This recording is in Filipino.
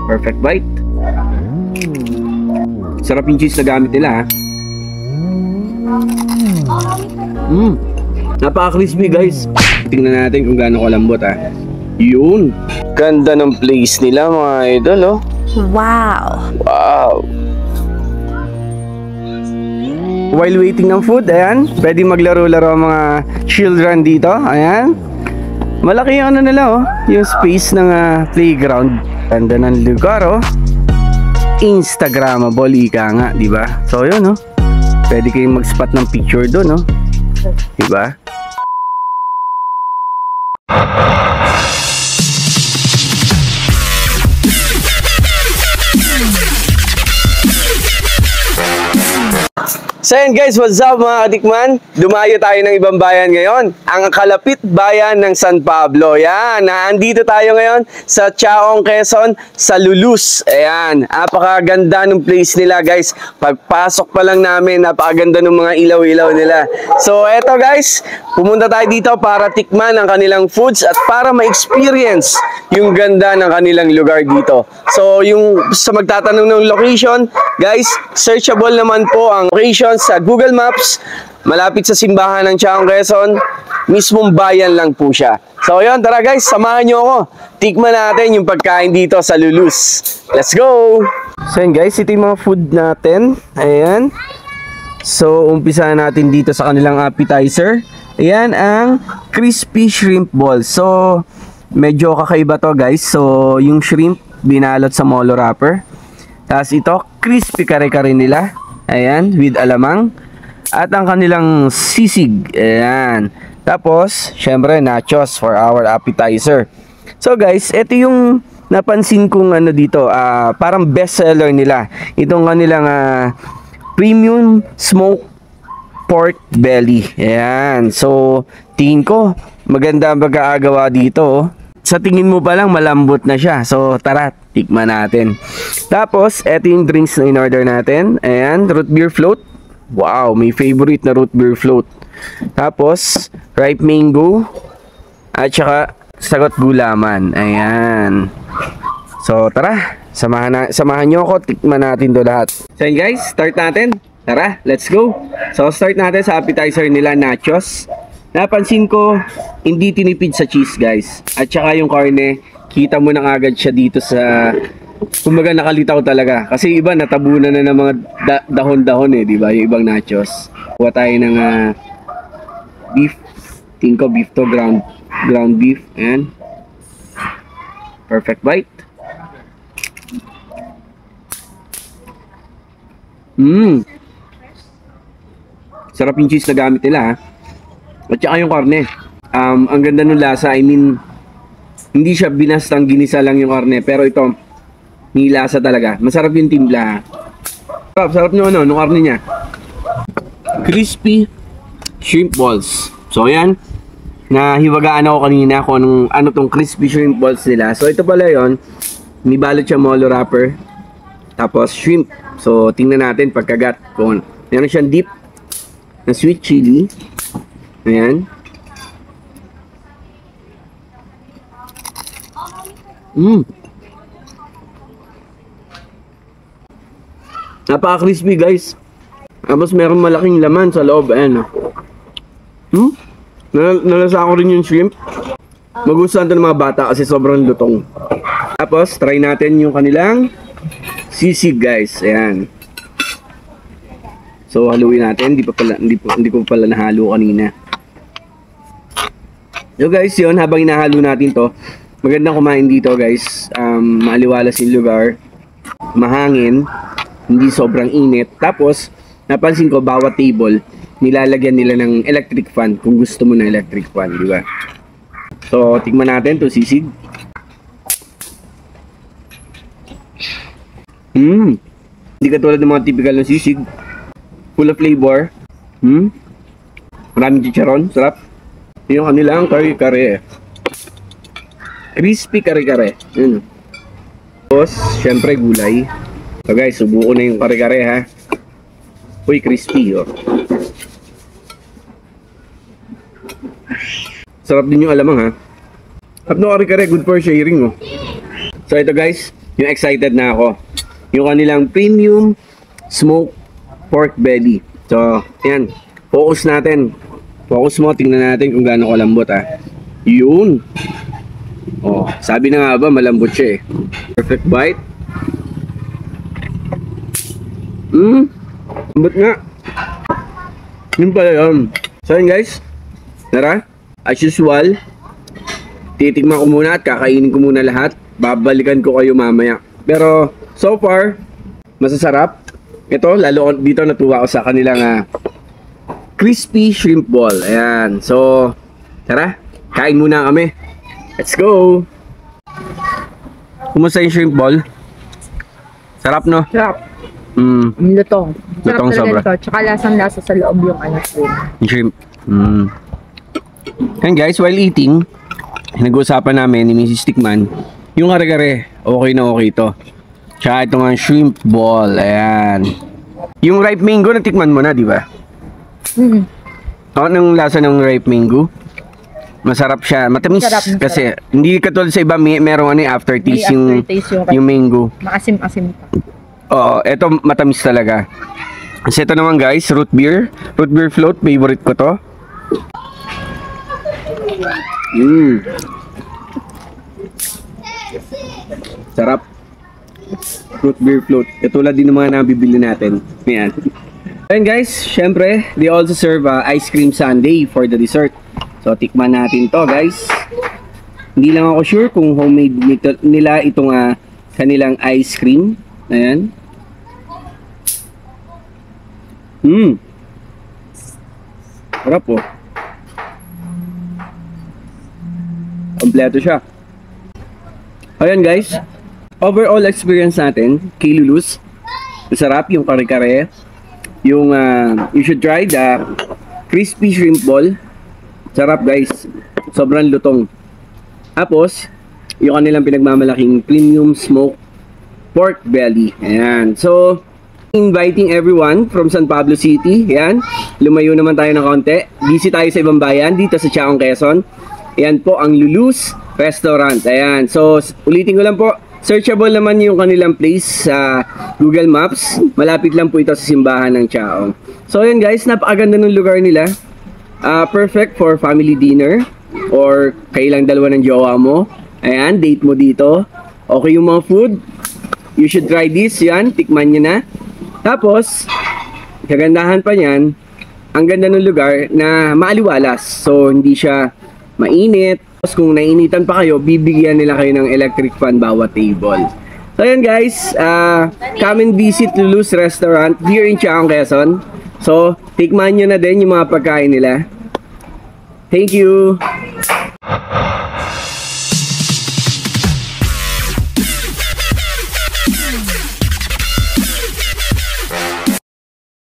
Perfect bite. Sarap yung cheese na gamit nila, ha. Napaka-crispy, guys. Tingnan natin kung gaano kalambot, ha. Yun. Ganda ng place nila, mga idol, oh. Wow. Wow. While waiting ng food, ayan, pwede maglaro-laro ang mga children dito. Ayan. Malaki yung ano nila, oh, yung space ng playground. Ganda ng lugar, oh. Instagramable, ika nga, di ba? So, yun, oh. Pwede kayong mag-spot ng picture doon, oh. Di ba? So yun guys, what's up mga katikman? Dumayo tayo ng ibang bayan ngayon, ang kalapit bayan ng San Pablo. Yan, naandito tayo ngayon sa Chaong, Quezon, sa Lulus. Ayan, napakaganda ng place nila guys. Pagpasok pa lang namin, napakaganda ng mga ilaw-ilaw nila. So eto guys, pumunta tayo dito para tikman ang kanilang foods at para ma-experience yung ganda ng kanilang lugar dito. So yung sa magtatanong ng location, guys, searchable naman po ang location sa Google Maps, malapit sa simbahan ng Chaong, Quezon, mismong bayan lang po siya. So yun, tara guys, samahan nyo ako. Tikman natin yung pagkain dito sa Lulus. Let's go! So yun guys, ito yung mga food natin. Ayan. So umpisa natin dito sa kanilang appetizer. Ayan ang crispy shrimp ball. So medyo kakaiba to guys. So yung shrimp binalot sa molo wrapper. Tapos ito, crispy kare-kare nila. Ayan, with alamang. At ang kanilang sisig. Ayan. Tapos, syempre, nachos for our appetizer. So guys, ito yung napansin kong ano dito. Parang best seller nila. Itong kanilang premium smoked pork belly. Ayan. So, tingin ko, maganda ang pagkaagawa dito, oh. Sa tingin mo pa lang malambot na siya. So tara, tikman natin. Tapos, eto yung drinks na in-order natin. Ayan, root beer float. Wow, may favorite na root beer float. Tapos, ripe mango. At saka, sagot gulaman. Ayan. So tara, samahan nyo ako. Tikman natin to lahat. So yun guys, start natin. Tara, let's go. So start natin sa appetizer nila, nachos. Napansin ko, hindi tinipid sa cheese guys. At saka yung karne, kita mo na agad siya dito sa, kumbaga nakalitaw talaga. Kasi iba natabunan na ng mga dahon-dahon eh, di ba? Yung ibang nachos. Kuha tayo ng beef. Tingin ko beef to, ground beef. Ayan. Perfect bite. Sarap yung cheese na gamit nila, ha. At saka yung karne, ang ganda ng lasa. I mean, hindi siya binastang ginisa lang yung karne, pero ito, may lasa talaga. Masarap yung timpla. Sarap nyo nung karne niya. Crispy shrimp balls. So yan, nahiwagaan ako kanina kung ano tong crispy shrimp balls nila. So ito pala yon, may balot siya molo wrapper, tapos shrimp. So tingnan natin pagkagat kung meron siyang dip na sweet chili. Ayan. Napaka-crispy guys. Tapos meron malaking laman sa loob. Ayan. Nalasa ko rin yung shrimp. Magustuhan to ng mga bata kasi sobrang lutong. Tapos try natin yung kanilang sisig guys. Ayan. So haluin natin. Hindi ko pala nahalo kanina. So guys, yun, habang inahalo natin to, magandang kumain dito guys. Maaliwalas yung lugar, mahangin, hindi sobrang init. Tapos, napansin ko, bawat table, nilalagyan nila ng electric fan kung gusto mo ng electric fan, di ba? So, tikman natin to sisig. Hindi katulad ng mga typical na sisig. Full of flavor. Maraming chicharon, sarap. Yung kanilang kare-kare. Crispy kare-kare. Yun. Tapos, syempre gulay. So guys, subuko na yung kare-kare ha. Uy, crispy oh. Sarap din yung alamang ha. Sarap na kare-kare, good for sharing oh. So ito guys, yung excited na ako. Yung kanilang premium smoked pork belly. So, yan. Focus natin. Focus mo, tingnan natin kung gaano kalambot Yun. Oh, sabi na nga ba, malambot siya Perfect bite. Lambot nga. Yun pala yun. So yun guys. Tara. As usual, titikman ko muna at kakainin ko muna lahat. Babalikan ko kayo mamaya. Pero, so far, masasarap. Ito, lalo dito natuwa ko sa kanilang crispy shrimp ball. Ayan. So, tara. Kain muna kami. Let's go! Kumusta yung shrimp ball? Sarap, no? Sarap. Lutong Lutong. Sarap sobra. talaga ito. Tsaka lasang-lasa sa loob yung Yung shrimp. And guys, while eating, nag-uusapan namin ni Mrs. Tikman, yung kare-kare, okay na okay ito. Tsaka ito nga shrimp ball. Ayan. Yung ripe mango, natikman mo na, di ba? Anong lasa ng ripe mango? Masarap siya. Matamis. Masarap. Kasi hindi katulad sa iba, merong aftertaste yung mango. Maasim-asim pa. Oo, eto matamis talaga. Kasi ito naman guys, root beer. Root beer float, favorite ko to. Sarap. Root beer float. Katulad din ng mga nabibili natin. Ayan. And guys, syempre, they also serve ice cream sundae for the dessert. So, tikman natin to guys. Hindi lang ako sure kung homemade nila itong kanilang ice cream. Ayan. Sarap po. Kompleto siya. Ayan guys. Overall experience natin kay Lulu's. Masarap yung kare-kare. Yung you should try the crispy shrimp ball. Sarap guys. Sobrang lutong. Tapos, yung kanilang pinagmamalaking premium smoked pork belly. Ayan. So, inviting everyone from San Pablo City. Ayan. Lumayo naman tayo ng konti. Busy tayo sa ibang bayan dito sa Chaong, Quezon. Ayan po ang Lulu's Restaurant. Ayan. So, ulitin ko lang po. Searchable naman yung kanilang place sa Google Maps. Malapit lang po ito sa simbahan ng Chaong. So, ayan guys. Napakaganda ng lugar nila. Perfect for family dinner or kailang dalawa ng jowa mo. Ayan, date mo dito. Okay yung mga food. You should try this. Yan, tikman nyo na. Tapos, kagandahan pa niyan, ang ganda ng lugar na maaliwalas. So, hindi siya mainit. Tapos, kung nainitan pa kayo, bibigyan nila kayo ng electric fan bawat table. So, ayan guys. Come and visit Lulu's Restaurant here in Chaong, Quezon. So, tikman nyo na din yung mga pagkain nila. Thank you!